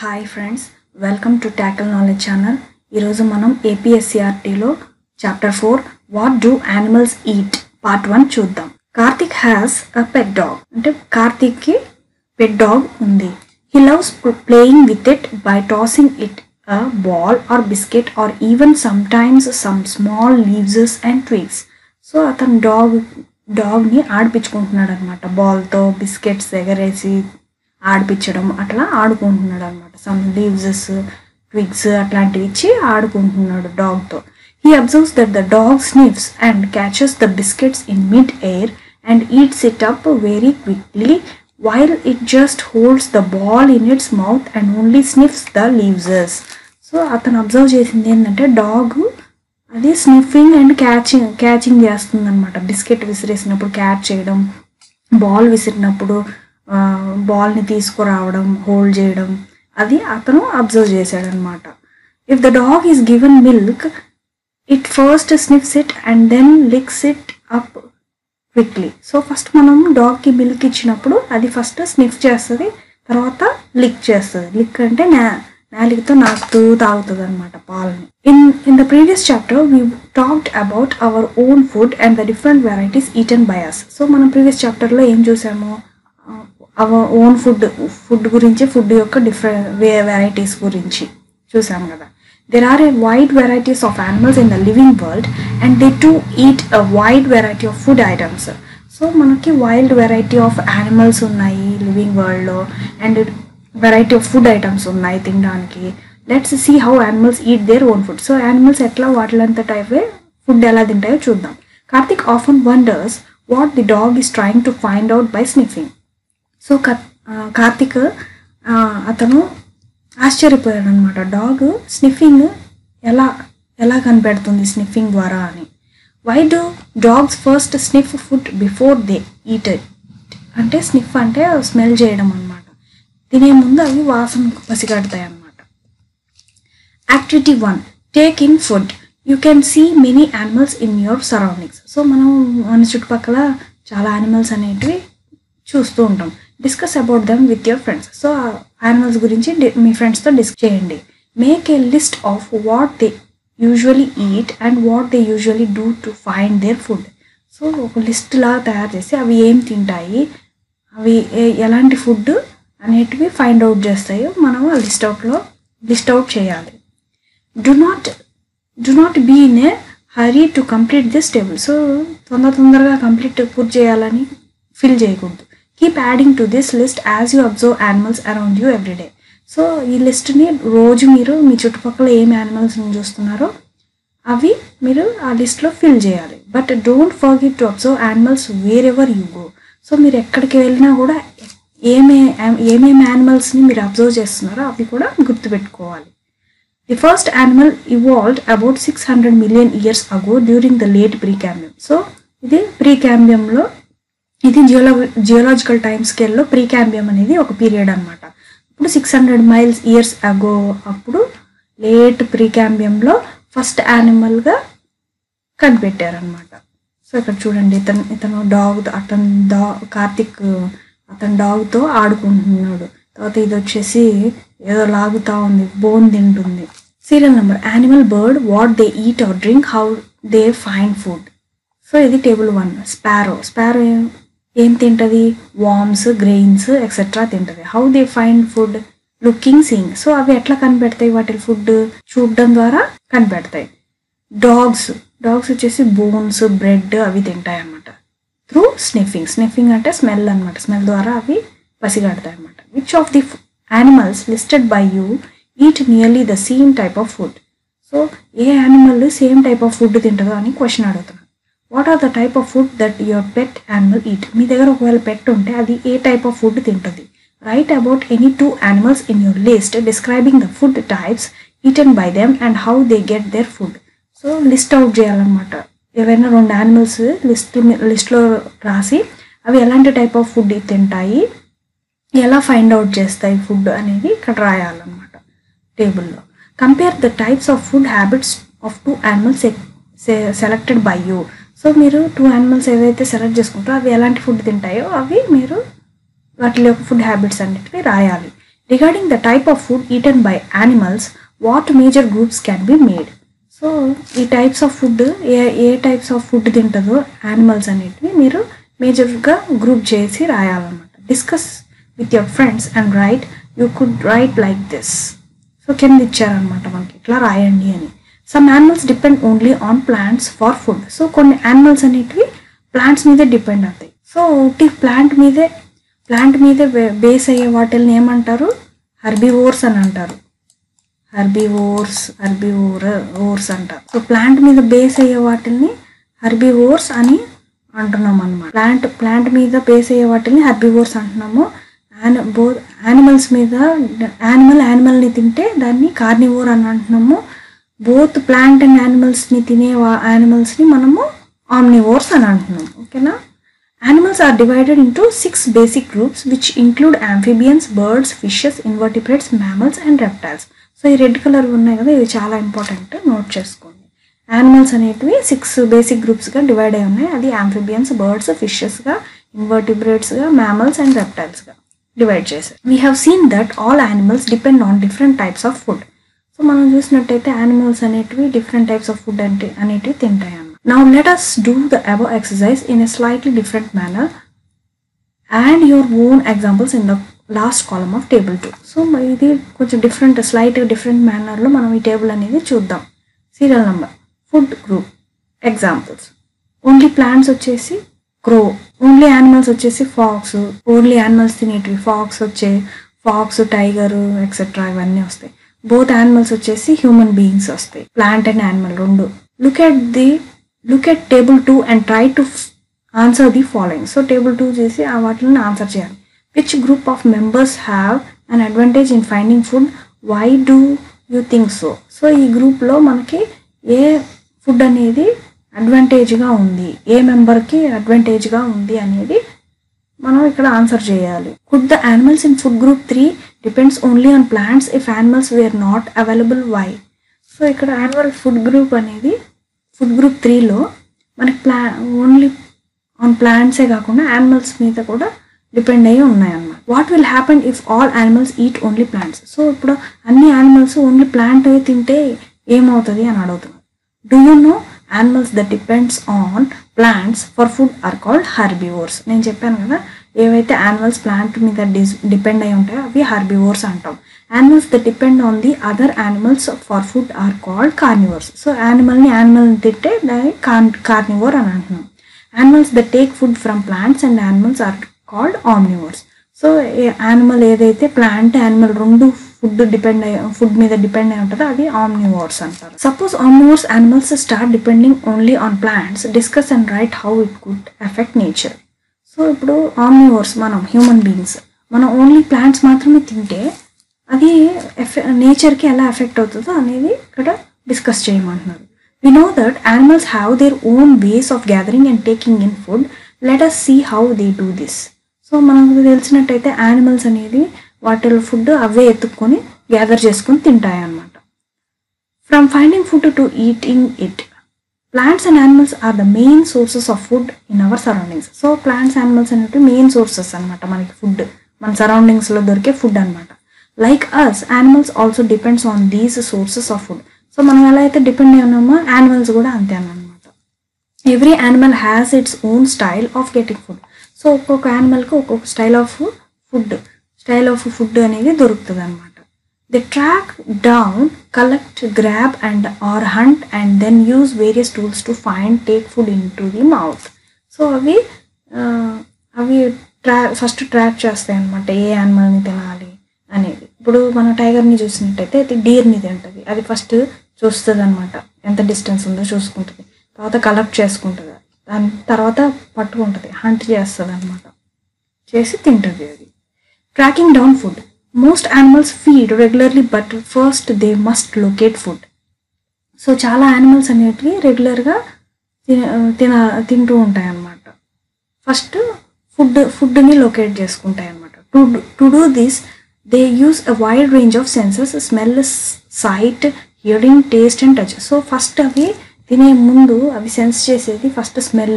Hi friends, welcome to tackle knowledge channel. ఈరోజు మనం ఏపీఎస్సీఆర్టీలో chapter 4 what do animals eat part 1 చూద్దాం. Karthik has a pet dog. అంటే కార్తిక్కి పెట్ డాగ్ ఉంది. He loves playing with it by tossing it a ball or biscuit or even sometimes some small leaves and twigs. So అతను డాగ్ని ఆడిపించుకుంటున్నాడు అనమాట. బాల్తో biscuits ఎగరేసి ఆడిపించడం అట్లా ఆడుకుంటున్నాడు అనమాట. సమ్ లీవ్స్ ట్విగ్స్ అట్లాంటివి ఇచ్చి ఆడుకుంటున్నాడు డాగ్తో. He observes that the dog sniffs and catches the biscuits in mid air and eats it up very quickly while it just holds the ball in its mouth and only sniffs the leaves. So అతను observe చేసింది ఏంటంటే dog అది sniffing and catching చేస్తుంది అనమాట. Biscuit విసిరేసినప్పుడు catch చేయడం, ball విసిరినప్పుడు బాల్ని తీసుకురావడం, హోల్డ్ చేయడం, అది అతను అబ్జర్వ్ చేశాడనమాట. If the dog is given milk it first sniffs it and then licks it up quickly. So first మనం డాగ్కి మిల్క్ ఇచ్చినప్పుడు అది ఫస్ట్ స్నిఫ్ చేస్తుంది, తర్వాత లిక్ చేస్తుంది. లిక్ అంటే నాలికతో నాకుతూ తాగుతుంది అనమాట పాలని. In the previous chapter we talked about our own food and the different varieties eaten by us. So మనం ప్రీవియస్ చాప్టర్లో ఏం చూసాము, అవర్ ఓన్ ఫుడ్ గురించి, ఫుడ్ యొక్క డిఫరెంట్ వెరైటీస్ గురించి చూసాము కదా. There are a wide varieties of animals in the living world and they too eat a wide variety of food items. So మనకి వైల్డ్ వెరైటీ ఆఫ్ యానిమల్స్ ఉన్నాయి living వరల్డ్లో and variety of food items ఉన్నాయి తినడానికి. Let's see how animals eat their own food. So animals ఎట్లా వాటిలంత టైపే food ఎలా తింటాయో చూద్దాం. Karthik often wonders what the dog is trying to find out by sniffing. So Karthik అతను ఆశ్చర్యపోయాడు అనమాట. డాగ్ స్నిఫింగ్ ఎలా కనిపెడుతుంది స్నిఫింగ్ ద్వారా అని. Why do dogs first sniff food before they eat it. అంటే స్నిఫ్ అంటే స్మెల్ చేయడం అనమాట. తినే ముందు అవి వాసన పసిగడతాయి అన్నమాట. Activity 1, take in food. You can see many animals in your surroundings. So మనం మన చుట్టుపక్కల చాలా యానిమల్స్ అనేటివి చూస్తూ ఉంటాం. Discuss about them with your friends. So animals గురించి మీ ఫ్రెండ్స్తో డిస్కస్ చేయండి. Make a list of what they usually eat and what they usually do to find their food. So ఒక లిస్ట్ లాగా తయారు చేసి అవి ఏం తింటాయి, అవి ఎలాంటి ఫుడ్ అనేటివి ఫైండ్ అవుట్ చేస్తాయో మనం ఆ లిస్ట్ అవుట్ చేయాలి. Do not be in a hurry to complete this table. So తొందరగా పూర్తి చేయాలని ఫిల్ చేయకూడదు. Keep adding to this list as you observe animals around you every day. So ఈ లిస్ట్ని రోజు మీరు మీ చుట్టుపక్కల ఏం యానిమల్స్ని చూస్తున్నారో అవి మీరు ఆ లిస్ట్లో ఫిల్ చేయాలి. But don't forget to observe animals wear ever you go. So మీరు ఎక్కడికి వెళ్ళినా కూడా ఏమేమి యానిమల్స్ని మీరు అబ్జర్వ్ చేస్తున్నారో అవి కూడా గుర్తుపెట్టుకోవాలి. The first animal evolved about 600 million years ago during the late Precambrian. సో ఇది ప్రీకాంబియంలో, ఇది జియోలాజికల్ టైమ్ స్కేల్లో ప్రీకాంబియం అనేది ఒక పీరియడ్ అనమాట. ఇప్పుడు 600 years అగో, అప్పుడు లేట్ ప్రీకాంబియంలో ఫస్ట్ యానిమల్గా కనిపెట్టారనమాట. సో ఇక్కడ చూడండి, కార్తిక్ అతను డాగ్తో ఆడుకుంటున్నాడు. తర్వాత ఇది వచ్చేసి ఏదో లాగుతూ ఉంది, బోన్ తింటుంది. Serial number, animal, bird, what they eat or drink, how they find food. So ఇది టేబుల్ 1. స్పారో ఏం తింటుంది, వామ్స్, గ్రెయిన్స్ ఎక్సెట్రా తింటుంది. How they find food, looking, seeing. So అవి ఎట్లా కనిపెడతాయి, వాటి ఫుడ్ చూడడం ద్వారా కనిపెడతాయి. డాగ్స్ వచ్చేసి బోన్స్, బ్రెడ్ అవి తింటాయి అన్నమాట. త్రూ స్నిఫింగ్ అంటే స్మెల్ అనమాట. స్మెల్ ద్వారా అవి పసిగడతాయి అన్నమాట. Which of the animals listed by you eat nearly the same type of food. So ఏ animal same type of food తింటుందో అని క్వశ్చన్ అడుగుతున్నాను. What are the type of food that your pet animal eat. మీ దగ్గర ఒకవేళ pet ఉంటే అది ఏ టైప్ ఆఫ్ ఫుడ్ తింటుంది. Write about any 2 animals in your list describing the food types eaten by them and how they get their food. So list out చేయాలన్నమాట. ఏవైనా 2 animals లిస్ట్లో రాసి అవి ఎలాంటి టైప్ ఆఫ్ ఫుడ్ తింటాయి, ఎలా ఫైండ్ అవుట్ చేస్తాయి ఫుడ్ అనేది ఇక్కడ రాయాలన్నమాట టేబుల్లో. Compare the types of food habits of 2 animals selected by you. So మీరు 2 animals ఏవైతే సెలెక్ట్ చేసుకుంటారో అవి ఎలాంటి ఫుడ్ తింటాయో అవి మీరు వాటి యొక్క ఫుడ్ హ్యాబిట్స్ అన్నిటివి రాయాలి. Regarding the type of food eaten by animals what major groups can be made. So ఈ టైప్స్ ఆఫ్ ఫుడ్ ఏ టైప్స్ ఆఫ్ ఫుడ్ తింటుందో యానిమల్స్ అనేటివి మీరు మేజర్గా గ్రూప్ చేసి రాయాలన్నమాట. Discuss with your friends and write. You could write like this. So కింద ఇచ్చారనమాట మనకి ఇట్లా రాయండి అని. Some animals depend only on plants for food. So కొన్ని యానిమల్స్ అనేటివి ప్లాంట్స్ మీదే డిపెండ్ అవుతాయి. సో ఒకటి ప్లాంట్ మీదే బేస్ అయ్యే వాటిని ఏమంటారు? హెర్బివోర్స్ అని అంటారు. హెర్బివోర్స్ అంటారు. సో ప్లాంట్ మీద బేస్ అయ్యే వాటిని హెర్బివోర్స్ అని అంటున్నాం అనమాట. ప్లాంట్ మీద బేస్ అయ్యే వాటిని హెర్బివోర్స్ అంటున్నాము. యానిమల్స్ మీద యానిమల్ని తింటే దాన్ని కార్నివోర్ అని అంటున్నాము. బోత్ ప్లాంట్ అండ్ యానిమల్స్ని తినే యానిమల్స్ని మనము ఆమ్నివోర్స్ అని అంటున్నాము. ఓకేనా? Animals are divided into 6 basic groups which include amphibians, birds, fishes, invertebrates, mammals and reptiles. So ఈ రెడ్ కలర్ ఉన్నాయి కదా, ఇది చాలా ఇంపార్టెంట్, నోట్ చేసుకోండి. యానిమల్స్ అనేటివి 6 బేసిక్ గ్రూప్స్గా డివైడ్ అయి ఉన్నాయి. అది ఆంఫిబియన్స్, బర్డ్స్, ఫిషెస్గా, ఇన్వర్టిబ్రేట్స్గా, మ్యామల్స్ అండ్ రెప్టైల్స్గా డివైడ్ చేశారు. We have seen that all animals depend on different types of food. So మనం చూసినట్టయితే యానిమల్స్ అనేటివి డిఫరెంట్ టైప్స్ ఆఫ్ ఫుడ్ అనేటివి తింటాయి అన్నమాట. Now let us do the above exercise in a slightly different manner and your own examples in the last column of table 2. So ఇది కొంచెం slight different మేనర్లో మనం ఈ టేబుల్ అనేది చూద్దాం. Serial number, food group, examples. Only plants వచ్చేసి crow, only animals వచ్చేసి fox, only animals తినేటివి fox, tiger etcetera ఇవన్నీ వస్తాయి. బోత్ యానిమల్స్ వచ్చేసి హ్యూమన్ బీయింగ్స్ వస్తాయి. ప్లాంట్ అండ్ యానిమల్ రెండు. Look at table 2 and try to answer the following. So table 2 చేసి ఆ వాటిని ఆన్సర్ చేయాలి. Which group of members have an advantage in finding food? Why do you think so? So ఈ గ్రూప్లో మనకి ఏ food అనేది అడ్వాంటేజ్గా ఉంది, ఏ మెంబర్కి అడ్వాంటేజ్గా ఉంది అనేది మనం ఇక్కడ ఆన్సర్ చేయాలి. Could the animals in food group 3 depends only on plants if animals were not available? Why? So ఇక్కడ యానిమల్ ఫుడ్ గ్రూప్ అనేది ఫుడ్ గ్రూప్ 3లో మనకి ఓన్లీ ఆన్ ప్లాంట్సే కాకుండా యానిమల్స్ మీద కూడా డిపెండ్ అయ్యి ఉన్నాయన్నమాట. What will happen if all animals eat only plants? So ఇప్పుడు అన్ని యానిమల్స్ ఓన్లీ ప్లాంట్ తింటే ఏమవుతుంది అని అడుగుతున్నారు. Do you know animals that depends on plants for food are called herbivores. నేను చెప్పాను కదా, ఏవైతే యానిమల్స్ ప్లాంట్ మీద డిపెండ్ అయి ఉంటాయో అవి హెర్బివోర్స్ అంటాం. Animals that depend on the other animals for food are called carnivores. So animal తింటే దాన్ని carnivore అని అంటున్నాం. Animals that take food from plants and animals are called omnivores. So animal ఏదైతే ప్లాంట్ యానిమల్ రెండు food మీద depend అయి ఉంటుందో అది ఆమ్నివోర్స్ అంటారు. Suppose omnivores animals start depending only on plants, discuss and right how it could effect nature. So ఇప్పుడు omnivores మనం human beings మనం ఓన్లీ ప్లాంట్స్ మాత్రమే తింటే అది నేచర్కి ఎలా ఎఫెక్ట్ అవుతుందో అనేది ఇక్కడ డిస్కస్ చేయమంటున్నారు. We know that animals have their own ways of gathering and taking in food. Let us see how they do this. So మనకు తెలిసినట్టయితే యానిమల్స్ అనేది వాటి ఫుడ్ అవే ఎత్తుక్కొని గ్యాదర్ చేసుకొని తింటాయి అన్నమాట. From finding food to eating it, plants and animals are the main sources of food in our surroundings. So plants animals అనేవి main sources అనమాట మనకి ఫుడ్, మన సరౌండింగ్స్లో దొరికే ఫుడ్ అనమాట. Like us, animals also depends on these sources of food. So మనం ఎలా అయితే డిపెండ్ అయి ఉన్నామో యానిమల్స్ కూడా అంతే అన్నమాట. Every animal has its own style of getting food. So ఒక్కొక్క యానిమల్కి ఒక్కొక్క స్టైల్ ఆఫ్ ఫుడ్ అనేది దొరుకుతుంది అనమాట. They track down, collect, grab and or hunt and then use various tools to find take food in to the mouth. So అవి first track చేస్తాయి అనమాట, ఏ యానిమల్ని తినాలి అనేది. ఇప్పుడు మన టైగర్ని చూసినట్టయితే అది డీర్ని తింటుంది. అది ఫస్ట్ చూస్తుంది అనమాట, ఎంత డిస్టెన్స్ ఉందో చూసుకుంటుంది. తర్వాత కలెక్ట్ చేసుకుంటుంది, దాని తర్వాత పట్టుకుంటుంది, హంట్ చేస్తుంది అనమాట, చేసి తింటుంది. అది tracking down food. Most animals feed regularly but first they must locate food. So చాలా యానిమల్స్ అనేటివి రెగ్యులర్గా తింటూ ఉంటాయి అన్నమాట. ఫస్ట్ ఫుడ్ని లొకేట్ చేసుకుంటాయి అన్నమాట. To do this they use a wide range of senses: smell, sight, hearing, taste and touch. So first అవి తినే ముందు అవి సెన్స్ చేసేది ఫస్ట్ స్మెల్,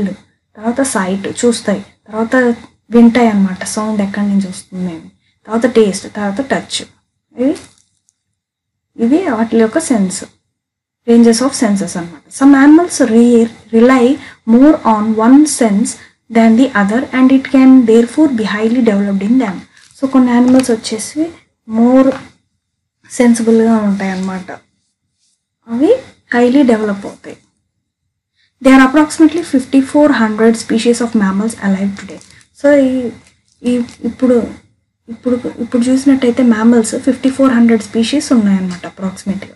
తర్వాత సైట్ చూస్తాయి, తర్వాత వింటాయి అన్నమాట సౌండ్ ఎక్కడి నుంచి వస్తుంది అని, తర్వాత టేస్ట్, తర్వాత టచ్. ఇవి వాటి యొక్క సెన్స్, రేంజెస్ ఆఫ్ సెన్సెస్ అన్నమాట. Some animals rely more on one sense than the other and it can therefore be highly developed in them. So కొన్ని యానిమల్స్ వచ్చేసి మోర్ సెన్సిబుల్గా ఉంటాయి అన్నమాట, అవి హైలీ డెవలప్ అవుతాయి. They are approximately 5400 species of mammals alive today. So ఇప్పుడు చూసినట్టయితే mammals 5400 species ఉన్నాయన్నమాట అప్రాక్సిమేట్గా.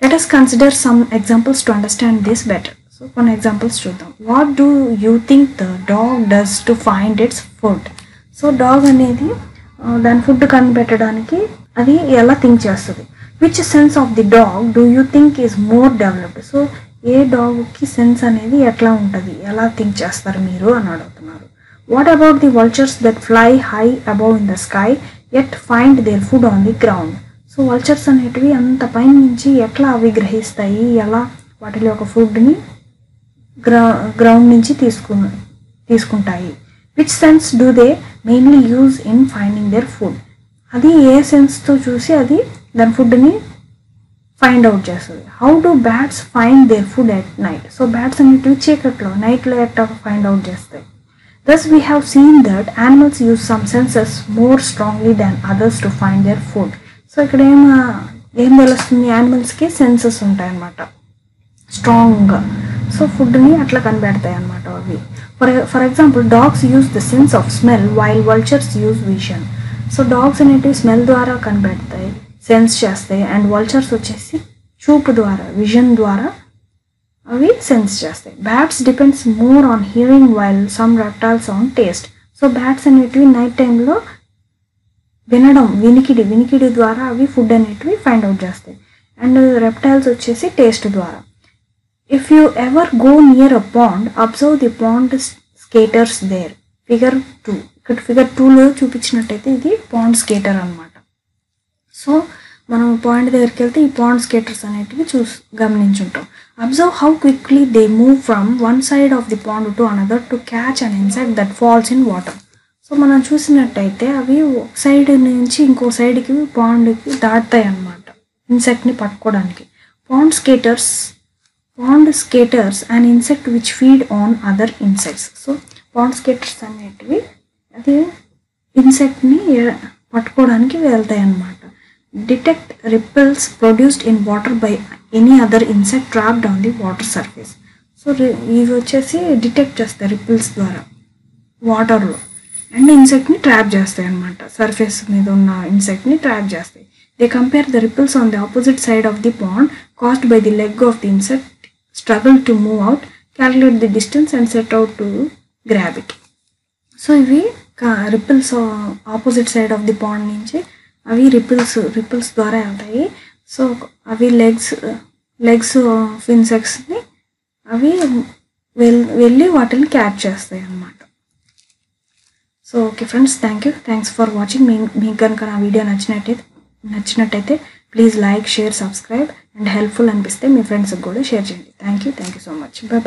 Let us consider some examples to understand this better. So కొన్ని ఎగ్జాంపుల్స్ చూద్దాం. What do you think the dog does to find its food? So dog అనేది దాని food కనిపెట్టడానికి అది ఎలా థింక్ చేస్తుంది? Which sense of the dog do you think is more developed? So ఏ డాగ్కి సెన్స్ అనేది ఎట్లా ఉంటుంది, ఎలా థింక్ చేస్తారు మీరు అని అడుగుతున్నారు. What about the vultures that fly high above in the sky and find their food on the ground? So vultures అనేటివి అంత పైన నుంచి ఎట్లా అవి గ్రహిస్తాయి, ఎలా వాటిలో ఒక ఫుడ్ని గ్రౌండ్ నుంచి తీసుకుంటాయి? Which sense do they mainly use in finding their food? అది ఏ సెన్స్తో చూసి అది దాని ఫుడ్ని ఫైండ్ అవుట్ చేస్తుంది. How do bats find their food at night? So bats అనేటివి చీకట్లో నైట్లో ఎట్లా ఫైండ్ అవుట్ చేస్తాయి? Thus we have seen that animals use some senses more strongly than others to find their food. So ఇక్కడ ఏం తెలుస్తుంది, యానిమల్స్కి senses ఉంటాయి అన్నమాట స్ట్రాంగ్గా. సో ఫుడ్ని అట్లా కనిపెడతాయి అన్నమాట అవి. For example dogs use the sense of smell while vultures use vision. So dogs అనేటివి స్మెల్ ద్వారా కనిపెడతాయి, సెన్స్ చేస్తాయి. అండ్ వల్చర్స్ వచ్చేసి చూపు ద్వారా, విజన్ ద్వారా అవి సెన్స్ చేస్తాయి. Bats depends more on hearing while some reptiles on taste. So bats అనేటివి నైట్ టైంలో వినడం, వినికిడి ద్వారా అవి ఫుడ్ అనేటివి ఫైండ్ అవుట్ చేస్తాయి. అండ్ రెప్టైల్స్ వచ్చేసి టేస్ట్ ద్వారా. If you ever go near a pond observe the pond skaters there. Figure 2, ఇక్కడ ఫిగర్ 2లో చూపించినట్టయితే ఇది పాండ్ స్కేటర్ అనమాట. సో మనం పాయింట్ దగ్గరికి వెళ్తే ఈ పాండ్ స్కేటర్స్ అనేటివి గమనించుంటాం. Observe how quickly they move from one side of the pond to another to catch an insect that falls in water. So మనం చూసినట్టయితే అవి ఒక సైడ్ నుంచి ఇంకో సైడ్కి పాండ్కి దాటుతాయి అన్నమాట ఇన్సెక్ట్ని పట్టుకోవడానికి. Pond skaters and insect which feed on other insects. So pond skaters అనేటివి అది ఇన్సెక్ట్ని పట్టుకోవడానికి వెళ్తాయి అన్నమాట. Detect ripples produced in water by any other insect trapped on the water surface. So ఇవి వచ్చేసి డిటెక్ట్ చేస్తాయి రిపిల్స్ ద్వారా వాటర్లో, అండ్ ఇన్సెక్ట్ని ట్రాప్ చేస్తాయి అన్నమాట. సర్ఫేస్ మీద ఉన్న ఇన్సెక్ట్ని ట్రాప్ చేస్తాయి. They compare the ripples on the opposite side of the pond caused by the leg of the insect struggle to move out, calculate the distance and set out to grab it. So ఇవి ripples opposite side of the pond నుంచి అవి ripples ద్వారా వెళ్తాయి. So అవి legs of ఇన్సెక్ట్స్ని అవి వెళ్ళి వాటిని catch చేస్తాయి అన్నమాట. So okay friends, thanks for watching. మీకు కనుక నా వీడియో నచ్చినట్టయితే please like, share, subscribe and helpful అనిపిస్తే మీ ఫ్రెండ్స్కి కూడా షేర్ చేయండి. Thank you so much. Bye.